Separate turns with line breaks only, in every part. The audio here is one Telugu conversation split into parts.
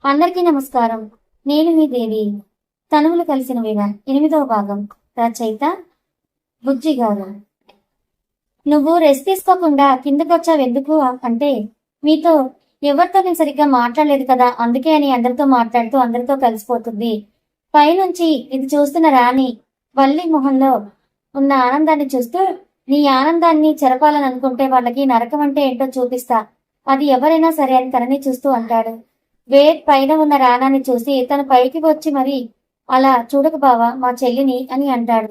అందరికీ నమస్కారం. నేను మీ దేవి. తనువులు కలిసిన వేళ 8వ భాగం. రచయిత బుజ్జి గారు. నువ్వు రెస్ట్ తీసుకోకుండా కిందకొచ్చావెందుకు అంటే, మీతో ఎవరితో నేను సరిగ్గా మాట్లాడలేదు కదా, అందుకే అని అందరితో మాట్లాడుతూ అందరితో కలిసిపోతుంది. పైనుంచి ఇది చూస్తున్న రాణి వల్లి మొహంలో ఉన్న ఆనందాన్ని చూస్తూ, నీ ఆనందాన్ని చెరపాలని అనుకుంటే వాళ్ళకి నరకం అంటే ఏంటో చూపిస్తా, అది ఎవరైనా సరే అని తనని చూస్తూ అంటాడు. వేద్ పైన ఉన్న రాణాన్ని చూసి తను పైకి వచ్చి మరి అలా చూడకు బావా మా చెల్లిని అని అంటాడు.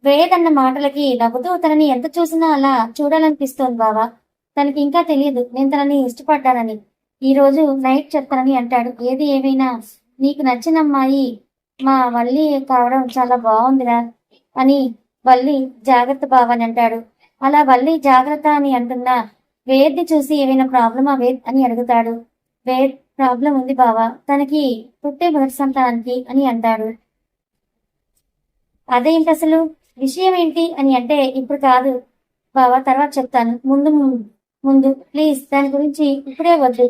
వేద్ అన్న మాటలకి నవ్వుతూ తనని ఎంత చూసినా అలా చూడాలనిపిస్తోంది బావా. తనకి ఇంకా తెలియదు నేను తనని ఇష్టపడ్డానని. ఈ రోజు నైట్ చెప్తానని అంటాడు. ఏది ఏమైనా నీకు నచ్చిన అమ్మాయి మా వల్లి కావడం చాలా బాగుందిరా అని వల్లి జాగ్రత్త బావ అని అంటాడు. అలా వల్లి జాగ్రత్త అని అంటున్నా వేద్ని చూసి ఏమైనా ప్రాబ్లమా వేద్ అని అడుగుతాడు. వేద్ ప్రాబ్లం ఉంది బావా, తనకి పుట్టే మొదటి సంతానానికి అని అంటాడు. అదేంటి అసలు విషయం ఏంటి అని అంటే, ఇప్పుడు కాదు బావా తర్వాత చెప్తాను, ముందు ముందు ప్లీజ్ దాని గురించి ఇప్పుడే వద్దు.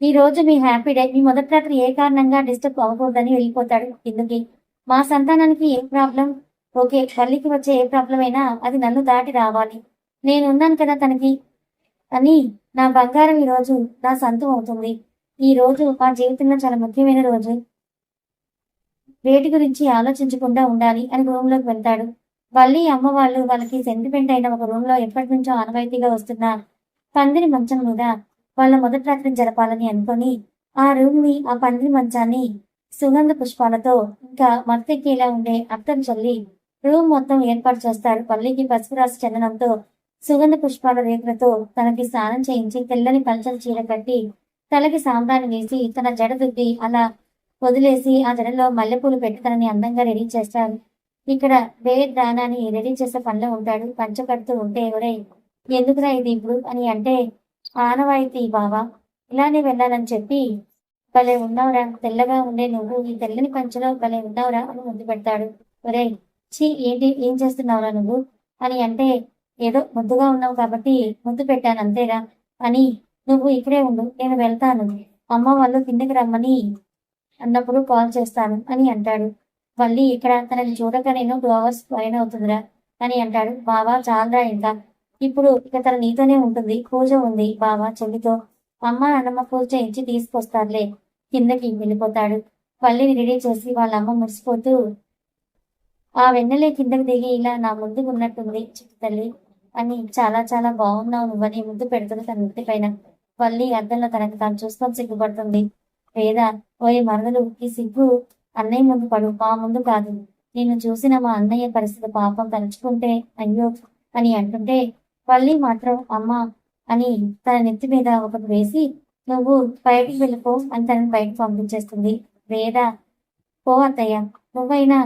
ఈ రోజు మీ హ్యాపీ డే, మీ మొదటి రాత్రి ఏ కారణంగా డిస్టర్బ్ అవ్వకూడదని వెళ్ళిపోతాడు కిందకి. మా సంతానానికి ఏం ప్రాబ్లం, ఓకే తల్లికి వచ్చే ఏ ప్రాబ్లం అయినా అది నన్ను దాటి రావాలి, నేనున్నాను కదా తనకి అని. నా బంగారం ఈ రోజు నా సొంతం అవుతుంది. ఈ రోజు మా జీవితంలో చాలా ముఖ్యమైన రోజు, వేటి గురించి ఆలోచించకుండా ఉండాలి అని రూమ్ లోకి వెళ్తాడు. వల్లి అమ్మ వాళ్ళు వాళ్ళకి సెంటిమెంట్ అయిన ఒక రూమ్ లో ఎప్పటి నుంచో ఆనవాయితీగా వస్తున్న పందిరి మంచం మీద వాళ్ళ మొదటి రాత్రిని జరపాలని అనుకొని ఆ రూమ్ ని, ఆ పందిరి మంచాన్ని సుగంధ పుష్పాలతో ఇంకా మత్తెక్కేలా ఉండే అత్తరు చల్లి రూమ్ మొత్తం ఏర్పాటు చేస్తాడు. వల్లికి పసుపు రాసి చందనంతో సుగంధ పుష్పాల రేకులతో తనకి స్నానం చేయించి తెల్లని పల్చని చీర కట్టి తలకి సాంబ్రాన్ని వేసి తన జడ దుద్ది అలా వదిలేసి ఆ జడలో మల్లెపూలు పెట్టి తనని అందంగా రెడీ చేస్తాడు. ఇక్కడ వేద్ దానాన్ని రెడీ చేసే పనిలో ఉంటాడు. పంచ కడుతూ ఉంటే ఎవరై ఎందుకురా ఇది ఇప్పుడు అని అంటే, ఆనవాయితీ బావా ఇలానే వెళ్ళాలని చెప్పి, భలే ఉన్నావురా తెల్లగా ఉండే నువ్వు ఈ తెల్లని పంచలో భలే ఉన్నావురా అని ముద్దు పెడతాడు. ఒరే చీ ఏంటి ఏం చేస్తున్నావురా నువ్వు అని అంటే, ఏదో ముద్దుగా ఉన్నావు కాబట్టి ముద్దు పెట్టాను అంతేరా అని. నువ్వు ఇక్కడే ఉండు, నేను వెళ్తాను, అమ్మ వాళ్ళు కిందకి రమ్మని అన్నప్పుడు కాల్ చేస్తాను అని అంటాడు. మళ్ళీ ఇక్కడ తనని చూడక నేను 2 hours పైన అవుతుందిరా అని అంటాడు. బావా చాలరా ఇంకా, ఇప్పుడు ఇక తన నీతోనే ఉంటుంది, పూజ ఉంది బావా చెల్లితో, అమ్మ నాన్నమ్మ పూజ చేయించి తీసుకొస్తారులే కిందకి వెళ్ళిపోతాడు. వల్లిని రెడీ చేసి వాళ్ళ అమ్మ మురిసిపోతూ ఆ వెన్నెలే కిందకి దిగి ఇలా నా ముందుకు ఉన్నట్టుంది చిట్టు తల్లి అని, చాలా చాలా బాగున్నావు నువ్వని ముద్దు పెడుతుంది తన ముద్దు పైన. వల్లి అద్దంలో తనకు తాను చూసుకొని సిగ్గుపడుతుంది. వేద ఓయే మరదలు ఈ సిగ్గు అన్నయ్య ముందు పడు, మా ముందు కాదు, నేను చూసిన మా అన్నయ్య పరిస్థితి పాపం తలుచుకుంటే అయ్యో అని అంటుంటే, వల్లి మాత్రం అమ్మ అని తన నెత్తి మీద ఒకటి వేసి నువ్వు బయటికి వెళ్ళిపో అని తనని బయటకు పంపించేస్తుంది. వేద పో అత్తయ్య, నువ్వైనా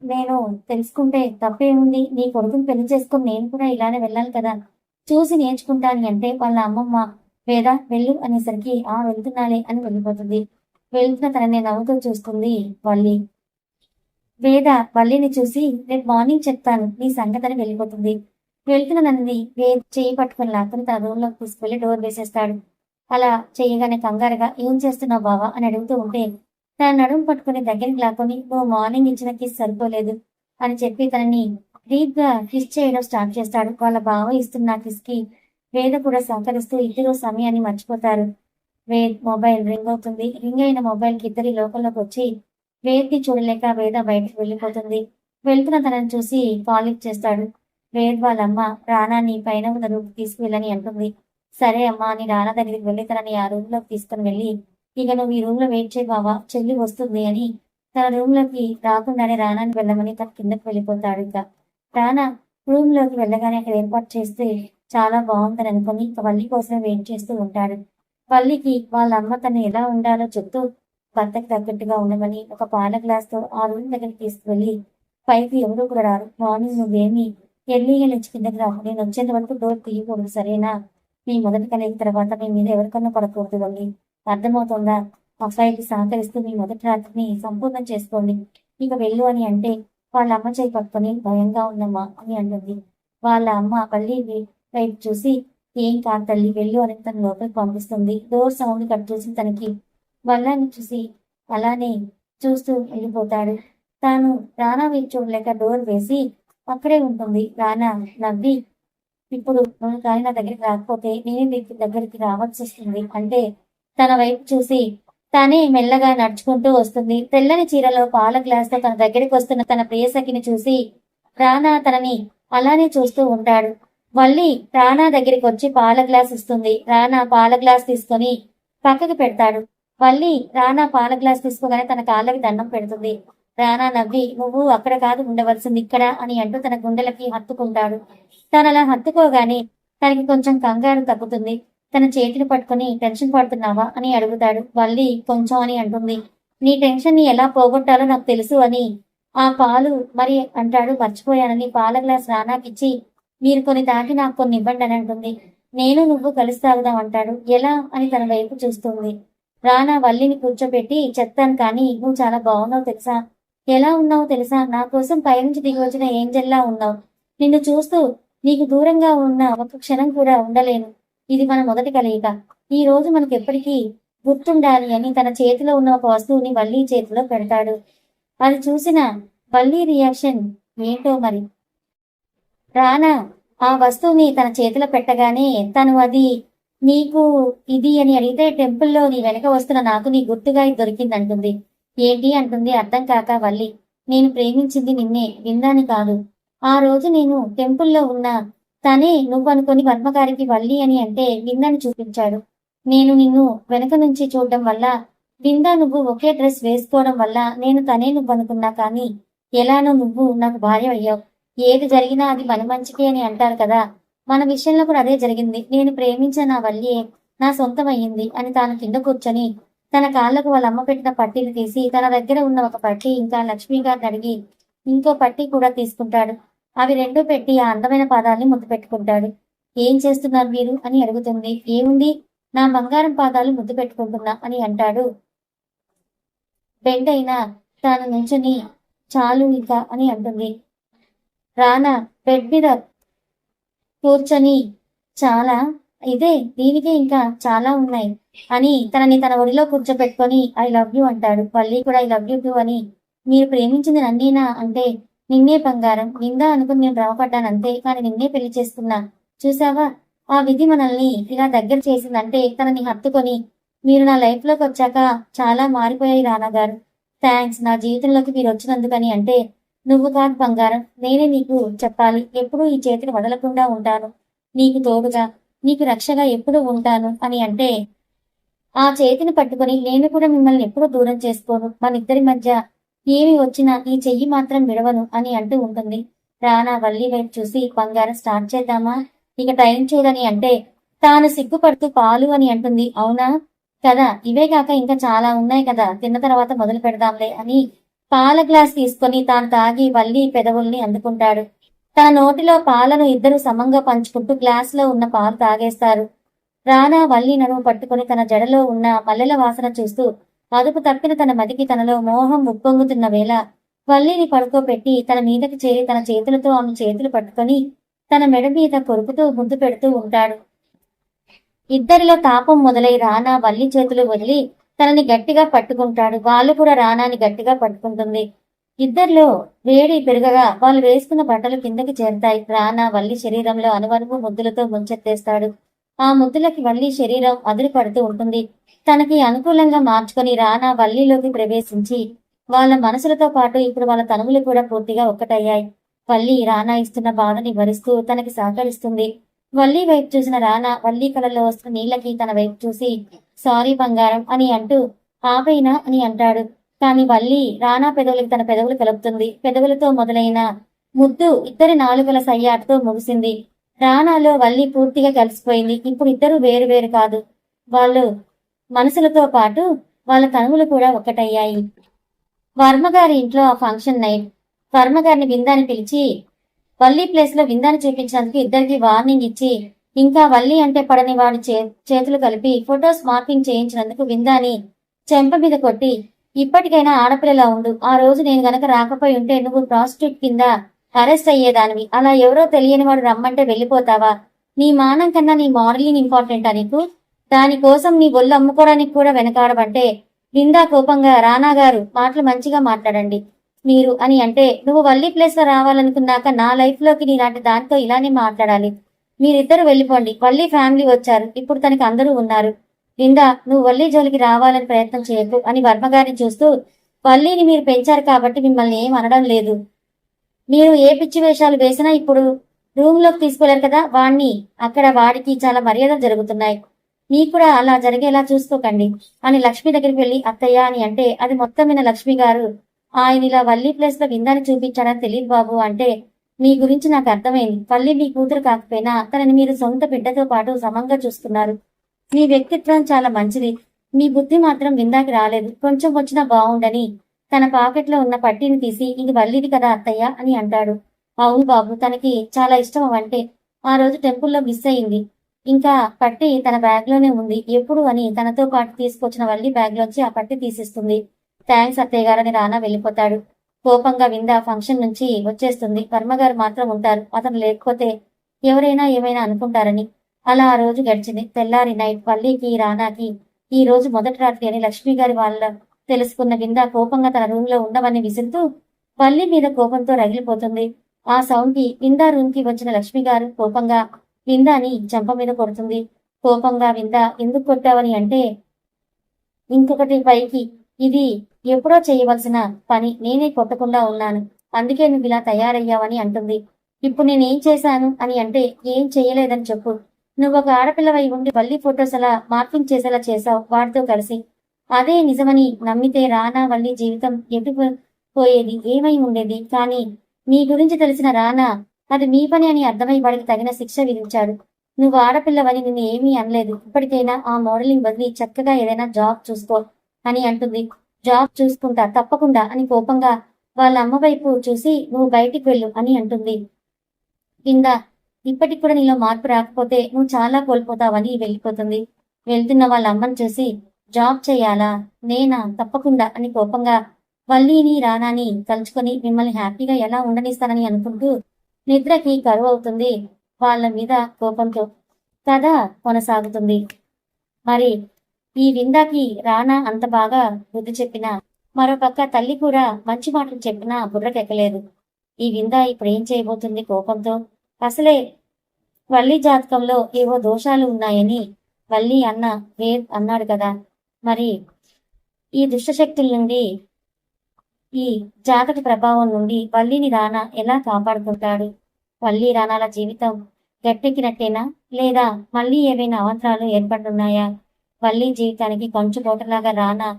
నేను తెలుసుకుంటే తప్పేముంది, నీ కొడుకుని పెళ్లి చేసుకుని నేను కూడా ఇలానే వెళ్ళాలి కదా, చూసి నేర్చుకుంటాను అంటే వాళ్ళ అమ్మమ్మ వేద వెళ్ళు అనేసరికి ఆ వెళ్తున్నాలే అని వెళ్ళిపోతుంది. వెళ్తున్న తనని నవ్వుతూ చూస్తుంది వల్లి. వేద వల్లిని చూసి రేపు మార్నింగ్ చెప్తాను నీ సంగతని వెళ్ళిపోతుంది. వెళ్తున్న నన్ను వేద చేయి పట్టుకుని లాక్కుని తన రూమ్లోకి తీసుకెళ్లి డోర్ వేసేస్తాడు. అలా చేయగానే కంగారుగా ఏం చేస్తున్నావు బావా అని అడుగుతూ ఉంటే, తన నడుము పట్టుకుని దగ్గరికి లాక్కొని నువ్వు మార్నింగ్ ఇచ్చిన కిస్ సరిపోలేదు అని చెప్పి తనని డీప్ గా కిస్ చేయడం స్టార్ట్ చేస్తాడు. వాళ్ళ బావ ఇస్తున్న కిస్ కి వేద కూడా సహకరిస్తూ ఇద్దరు సమయాన్ని మర్చిపోతారు. వేద్ మొబైల్ రింగ్ అవుతుంది. రింగ్ అయిన మొబైల్ కి ఇద్దరి లోకంలోకి వచ్చి వేద్ ని చూడలేక వేద బయటకు వెళ్ళిపోతుంది. వెళ్తున్న తనని చూసి కాల్ చేస్తాడు. వేద్ వాళ్ళమ్మ రానాని పైన ఉన్న రూమ్ తీసుకువెళ్ళని అంటుంది. సరే అమ్మా అని రానా దగ్గరికి వెళ్ళి తనని ఆ రూమ్ లోకి తీసుకుని వెళ్ళి, ఇక నువ్వు ఈ రూమ్ లో వెయిట్ చేయి బావా చెల్లి వస్తుంది అని తన రూమ్ లోకి రాకుండానే రానాని వెళ్ళమని తన కిందకి వెళ్ళిపోతాడు. ఇక రానా రూమ్ లోకి వెళ్ళగానే అక్కడ ఏర్పాటు చేస్తే చాలా బాగుందని అనుకుని ఇక వల్లి కోసం వెయిట్ చేస్తూ ఉంటాడు. వల్లికి వాళ్ళ అమ్మ తను ఎలా ఉండాలో చెప్తూ భర్తకి తగ్గట్టుగా ఉండమని ఒక పాల గ్లాస్ తో ఆ రూమ్ దగ్గరికి తీసుకువెళ్ళి, పైకి ఎవరూ కూడా రారు, మార్నింగ్ నువ్వేమి ఎర్లీగా లేచి కిందకి రావు, నేను వచ్చేంత వరకు డోర్ తీయకూడదు సరేనా, మీ మొదటి కలిగిన తర్వాత మీ మీద ఎవరికన్నా పడకూడదు వల్లి, అర్థమవుతుందా, అబ్బాయికి సహకరిస్తూ మీ మొదటి రాత్రిని సంపూర్ణం చేసుకోండి, ఇక వెళ్ళు అని అంటే వాళ్ళ అమ్మ చేయి పట్టుకొని భయంగా ఉందమ్మా అని అంటుంది. వాళ్ళ అమ్మ వల్లి వైపు చూసి ఏం కాదు తల్లి వెళ్ళు అని తన లోపలికి పంపిస్తుంది. డోర్ సౌండ్ కట్ చేసి తనకి వల్లాన్ని చూసి అలానే చూస్తూ వెళ్ళిపోతాడు. తాను రానా వైపు చూడలేక డోర్ వేసి అక్కడే ఉంటుంది. రానా నవ్వి, ఇప్పుడు నువ్వు కానీ నా దగ్గరికి రాకపోతే నేనే నీ దగ్గరికి రావాల్సి వస్తుంది అంటే తన వైపు చూసి తానే మెల్లగా నడుచుకుంటూ వస్తుంది. తెల్లని చీరలో పాల గ్లాస్ తో తన దగ్గరికి వస్తున్న తన ప్రియసఖిని చూసి రానా తనని అలానే చూస్తూ ఉంటాడు. మళ్ళీ రానా దగ్గరికి వచ్చి పాల గ్లాస్ ఇస్తుంది. రానా పాల గ్లాస్ తీసుకొని పక్కకి పెడతాడు. మళ్ళీ రానా పాల గ్లాస్ తీసుకోగానే తన కాళ్ళకి దండం పెడుతుంది. రానా నవ్వి, నువ్వు అక్కడ కాదు ఉండవలసింది ఇక్కడ అని అంటూ తన గుండెలకి హత్తుకుంటాడు. తనలా హత్తుకోగానే తనకి కొంచెం కంగారు తగ్గుతుంది. తన చేతిని పట్టుకుని టెన్షన్ పడుతున్నావా అని అడుగుతాడు. మళ్ళీ కొంచెం అని అంటుంది. నీ టెన్షన్ ని ఎలా పోగొట్టాలో నాకు తెలుసు అని ఆ పాలు మరి అంటాడు. మర్చిపోయానని పాల గ్లాస్ రానాకిచ్చి మీరు కొన్ని తాగి నాకు కొన్ని ఇవ్వండి అని అంటుంది. నేను నువ్వు కలిసి తాగుదాం అంటాడు. ఎలా అని తన వైపు చూస్తుంది. రానా వల్లిని కూర్చోబెట్టి చెప్తాను కానీ నువ్వు చాలా బాగున్నావు తెలుసా, ఎలా ఉన్నావు తెలుసా, నా కోసం పైనుంచి దిగి వచ్చిన ఏంజెల్లా ఉన్నావు. నిన్ను చూస్తూ నీకు దూరంగా ఉన్న ఒక క్షణం కూడా ఉండలేను. ఇది మన మొదటి కలయిక. ఈ రోజు మనకు ఎప్పటికీ గుర్తుండాలి అని తన చేతిలో ఉన్న ఒక వస్తువుని వల్లి చేతిలో పెడతాడు. అది చూసిన వల్లి రియాక్షన్ ఏంటో మరి. రానా ఆ వస్తువుని తన చేతిలో పెట్టగానే తను అది నీకు ఇది అని అడిగితే టెంపుల్లో నీ వెనక వస్తున్న నాకు నీ గుర్తుగా ఇది దొరికిందంటుంది. ఏంటి అంటుంది అర్థం కాక వల్లి. నేను ప్రేమించింది నిన్నే, విందాని కాదు. ఆ రోజు నేను టెంపుల్లో ఉన్నా తనే నువ్వు అనుకుని వర్మగారికి వల్లి అని అంటే విందాని చూపించాడు. నేను నిన్ను వెనక నుంచి చూడడం వల్ల విందా నువ్వు ఒకే డ్రెస్ వేసుకోవడం వల్ల నేను తనే నువ్వు అనుకున్నా కానీ ఎలానో నువ్వు నాకు భార్య అయ్యావు. ఏది జరిగినా అది మన మంచికి అని అంటారు కదా, మన విషయంలో కూడా అదే జరిగింది. నేను ప్రేమించిన నా వల్లియే నా సొంతం అయ్యింది అని తాను కింద కూర్చొని తన కాళ్లకు వాళ్ళ అమ్మ పెట్టిన పట్టీలు తీసి తన దగ్గర ఉన్న ఒక పట్టీ ఇంకా లక్ష్మి గారిని అడిగి ఇంకో పట్టీ కూడా తీసుకుంటాడు. అవి రెండు పెట్టి ఆ అందమైన పాదాలని ముద్దు పెట్టుకుంటాడు. ఏం చేస్తున్నారు మీరు అని అడుగుతుంది. ఏముంది, నా బంగారం పాదాలు ముద్దు పెట్టుకుంటున్నా అని అంటాడు. బెడ్ అయినా తాను నుంచుని చాలు ఇంకా అని అంటుంది. రానా బెడ్ మీద కూర్చొని చాలా ఇదే దీనికే ఇంకా చాలా ఉన్నాయి అని తనని తన ఒడిలో కూర్చోబెట్టుకొని ఐ లవ్ యూ అంటాడు. వల్లి కూడా ఐ లవ్ యూ టూ అని. మీరు ప్రేమించింది నన్నేనా అంటే నిన్నే బంగారం, నిందా అనుకుని నేను భ్రమపడ్డాను అంతే, కానీ నిన్నే పెళ్లి చేసుకున్నా. చూసావా ఆ విధి మనల్ని ఇలా దగ్గర చేసిందంటే తనని హత్తుకొని మీరు నా లైఫ్ లోకి వచ్చాక చాలా మారిపోయాయి రానా గారు. థ్యాంక్స్ నా జీవితంలోకి మీరు వచ్చినందుకని అంటే నువ్వు కాదు బంగారం, నేనే నీకు చెప్పాలి. ఎప్పుడూ ఈ చేతిని వదలకుండా ఉంటాను, నీకు తోడుగా నీకు రక్షగా ఎప్పుడూ ఉంటాను అని అంటే ఆ చేతిని పట్టుకుని నేను కూడా మిమ్మల్ని ఎప్పుడూ దూరం చేసుకోను, మన ఇద్దరి మధ్య ఏమి వచ్చినా ఈ చెయ్యి మాత్రం విడవను అని అంటూ ఉంటుంది. రానా వల్లి వైపు చూసి బంగారం స్టార్ట్ చేద్దామా, ఇక టైం చూడని అంటే తాను సిగ్గుపడుతూ పాలు అని అంటుంది. అవునా కదా, ఇవే కాక ఇంకా చాలా ఉన్నాయి కదా, తిన్న తర్వాత మొదలు పెడదాంలే అని పాల గ్లాస్ తీసుకొని తాను తాగి వల్లి పెదవుల్ని అందుకుంటాడు. తన నోటిలో పాలను ఇద్దరు సమంగా పంచుకుంటూ గ్లాస్ లో ఉన్న పాలు తాగేస్తారు. రానా వల్లి నడుము పట్టుకుని తన జడలో ఉన్న మల్లెల వాసన చూస్తూ అదుపు తప్పిన తన మదికి తనలో మోహం ఉప్పొంగుతున్న వేళ వల్లిని పడుకోబెట్టి తన మీదకి చేరి తన చేతులతో ఆమె చేతులు పట్టుకొని తన మెడ మీద కొరుకుతూ ముద్దు పెడుతూ ఉంటాడు. ఇద్దరిలో తాపం మొదలై రానా వల్లి చేతులు వదిలి తనని గట్టిగా పట్టుకుంటాడు. వాళ్ళు కూడా రానాని గట్టిగా పట్టుకుంటుంది. ఇద్దరిలో వేడి పెరగగా వాళ్ళు వేసుకున్న బట్టలు కిందకి చేరుతాయి. రానా వల్లి శరీరంలో అనువనువు ముద్దులతో ముంచెత్తేస్తాడు. ఆ ముద్దులకి వల్లి శరీరం అదిరి పడుతూ ఉంటుంది. తనకి అనుకూలంగా మార్చుకొని రానా వల్లిలోకి ప్రవేశించి వాళ్ళ మనసులతో పాటు ఇప్పుడు వాళ్ళ తనువులు కూడా పూర్తిగా ఒక్కటయ్యాయి. వల్లి రానా ఇస్తున్న బాధని భరిస్తూ తనకి సహకరిస్తుంది. వల్లి వైపు చూసిన రానా వల్లి కళలో వస్తున్న నీళ్ళకి తన వైపు చూసి సారీ బంగారం అని అంటూ ఆపైనా అని అంటాడు. కాని వల్లి రానా పెదవులకి తన పెదవులు కలుపుతుంది. పెదవులతో మొదలైన ముద్దు ఇద్దరి నాలుకల సయ్యాటతో ముగిసింది. రానాలో వల్లి పూర్తిగా కలిసిపోయింది. ఇప్పుడు ఇద్దరు వేరు వేరు కాదు, వాళ్ళు మనసులతో పాటు వాళ్ళ కనువులు కూడా ఒక్కటయ్యాయి. వర్మగారి ఇంట్లో ఆ ఫంక్షన్ నైట్ వర్మగారిని విందాని పిలిచి వల్లి ప్లేస్ లో విందాని చూపించినందుకు ఇద్దరికి వార్నింగ్ ఇచ్చి ఇంకా వల్లి అంటే పడని వాడి చేతులు కలిపి ఫొటోస్ మార్కింగ్ చేయించినందుకు విందాని చెంప మీద కొట్టి ఇప్పటికైనా ఆడపిల్లలా ఉండు, ఆ రోజు నేను గనక రాకపోయి ఉంటే నువ్వు ప్రాస్టిట్యూట్ కింద అరెస్ట్ అయ్యేదానివి, అలా ఎవరో తెలియని వాడు రమ్మంటే వెళ్ళిపోతావా, నీ మానం కన్నా నీ మోడలింగ్ ఇంపార్టెంటా నీకు, దానికోసం నీ ఒళ్ళు అమ్ముకోవడానికి కూడా వెనకాడమంటే విందా కోపంగా రానా గారు మాటలు మంచిగా మాట్లాడండి. మీరు అని అంటే నువ్వు వల్లి ప్లేస్ లో రావాలనుకున్నాక నా లైఫ్ లోకి నీలాంటి దాంతో ఇలానే మాట్లాడాలి. మీరిద్దరు వెళ్ళిపోండి. వల్లి ఫ్యామిలీ వచ్చారు. ఇప్పుడు తనకి అందరూ ఉన్నారు. విందా నువ్వు వల్లి జోలికి రావాలని ప్రయత్నం చేయకు అని వర్మగారిని చూస్తూ, వల్లిని మీరు పెంచారు కాబట్టి మిమ్మల్ని ఏం అనడం లేదు. మీరు ఏ పిచ్చి వేషాలు వేసినా ఇప్పుడు రూమ్ లోకి తీసుకెళ్లారు కదా వాణ్ణి. అక్కడ వాడికి చాలా మర్యాదలు జరుగుతున్నాయి. మీకు కూడా అలా జరిగేలా చూసుకోకండి అని లక్ష్మి దగ్గరికి వెళ్లి అత్తయ్య అని అంటే అది మొత్తం విన్న లక్ష్మి గారు, ఆయన ఇలా వల్లి ప్లేస్ లో విందాన్ని చూపించాడని తెలియదు బాబు అంటే, మీ గురించి నాకు అర్థమైంది. వల్లి మీ కూతురు కాకపోయినా తనని మీరు సొంత బిడ్డతో పాటు సమంగా చూస్తున్నారు. మీ వ్యక్తిత్వం చాలా మంచిది. మీ బుద్ధి మాత్రం విందాకి రాలేదు. కొంచెం వచ్చినా బాగుండని తన పాకెట్లో ఉన్న పట్టీని తీసి ఇది వల్లిది కదా అత్తయ్య అని అంటాడు. అవును బాబు, తనకి చాలా ఇష్టం అవంటే. ఆ రోజు టెంపుల్లో మిస్ అయింది. ఇంకా పట్టి తన బ్యాగ్ లోనే ఉంది. ఎప్పుడు అని తనతో పాటు తీసుకొచ్చిన వల్లి బ్యాగ్ లోంచి ఆ పట్టి తీసిస్తుంది. థ్యాంక్స్ అత్తయ్య గారు అని రానా వెళ్ళిపోతాడు. కోపంగా విందా ఫంక్షన్ నుంచి వచ్చేస్తుంది. వర్మగారు మాత్రం ఉంటారు. అతను లేకపోతే ఎవరైనా ఏమైనా అనుకుంటారని. అలా ఆ రోజు గడిచింది. తెల్లారి నైట్ వల్లికి రానాకి ఈ రోజు మొదటి రాత్రి అని లక్ష్మి గారి వాళ్ళ తెలుసుకున్న విందా కోపంగా తన రూమ్ లో ఉండవని విసురుతూ వల్లి మీద కోపంతో రగిలిపోతుంది. ఆ సౌండ్ కి విందా రూమ్ కి వచ్చిన లక్ష్మి గారు కోపంగా విందాని చెంప మీద కొడుతుంది. కోపంగా విందా ఎందుకు కొట్టావని అంటే, ఇంకొకటి పైకి ఇది ఎప్పుడో చేయవలసిన పని నేనే కొట్టకుండా ఉన్నాను. అందుకే నువ్వు ఇలా తయారయ్యావని అంటుంది. ఇప్పుడు నేనేం చేశాను అని అంటే, ఏం చేయలేదని చెప్పు. నువ్వు ఒక ఆడపిల్లవై ఉండి వల్లి ఫొటోస్ అలా మార్పింగ్ చేసేలా చేశావు వాడితో కలిసి. అదే నిజమని నమ్మితే రానా వల్లి జీవితం ఎటు పోయేది, ఏమై ఉండేది. కానీ నీ గురించి తెలిసిన రానా అది మీ పని అని అర్థమై వాడికి తగిన శిక్ష విధించాడు. నువ్వు ఆడపిల్లవని నిన్ను ఏమీ అనలేదు. ఇప్పటికైనా ఆ మోడలింగ్ వదిలి చక్కగా ఏదైనా జాబ్ చూసుకో అని అంటుంది. జాబ్ చూసుకుంటా తప్పకుండా అని కోపంగా వాళ్ళ అమ్మ వైపు చూసి నువ్వు బయటికి వెళ్ళు అని అంటుంది. కింద ఇప్పటికి కూడా నీలో మార్పు రాకపోతే నువ్వు చాలా కోల్పోతావని వెళ్ళిపోతుంది. వెళ్తున్న వాళ్ళ అమ్మని చూసి జాబ్ చేయాలా, నేనా, తప్పకుండా అని కోపంగా వల్లిని రానాని తలుచుకొని మిమ్మల్ని హ్యాపీగా ఎలా ఉండనిస్తానని అనుకుంటూ నిద్రకి కరువు అవుతుంది. వాళ్ళ మీద కోపంతో కథ కొనసాగుతుంది. మరి ఈ విందాకి రానా అంత బాగా బుద్ధి చెప్పినా, మరోపక్క తల్లి కూడా మంచి మాటలు చెప్పినా బుర్రకెక్కలేదు. ఈ విందా ఇప్పుడు ఏం చేయబోతుంది కోపంతో? అసలే వల్లి జాతకంలో ఏవో దోషాలు ఉన్నాయని వల్లి అన్న వేద్ అన్నాడు కదా. మరి ఈ దుష్టశక్తుల నుండి, ఈ జాతక ప్రభావం నుండి వల్లిని రానా ఎలా కాపాడుకుంటాడు? వల్లి రానాల జీవితం గట్టెక్కినట్టేనా, లేదా మళ్ళీ ఏవైనా అవంతరాలు ఏర్పడుతున్నాయా? వల్లి జీవితానికి కొంచెం కోటలాగా రానా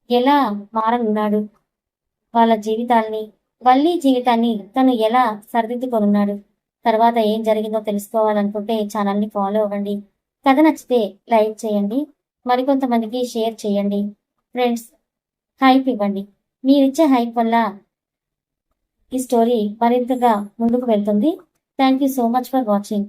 ఎలా మారనున్నాడు? వాళ్ళ జీవితాల్ని, వల్లి జీవితాన్ని తను ఎలా సరిదిద్దుకొనున్నాడు? తర్వాత ఏం జరిగిందో తెలుసుకోవాలనుకుంటే ఛానల్ని ఫాలో అవ్వండి. కథ నచ్చితే లైక్ చేయండి, మరికొంతమందికి షేర్ చేయండి. ఫ్రెండ్స్, హైప్ ఇవ్వండి. మీరిచ్చే హైప్ వల్ల ఈ స్టోరీ మరింతగా ముందుకు వెళ్తుంది. Thank you so much for watching.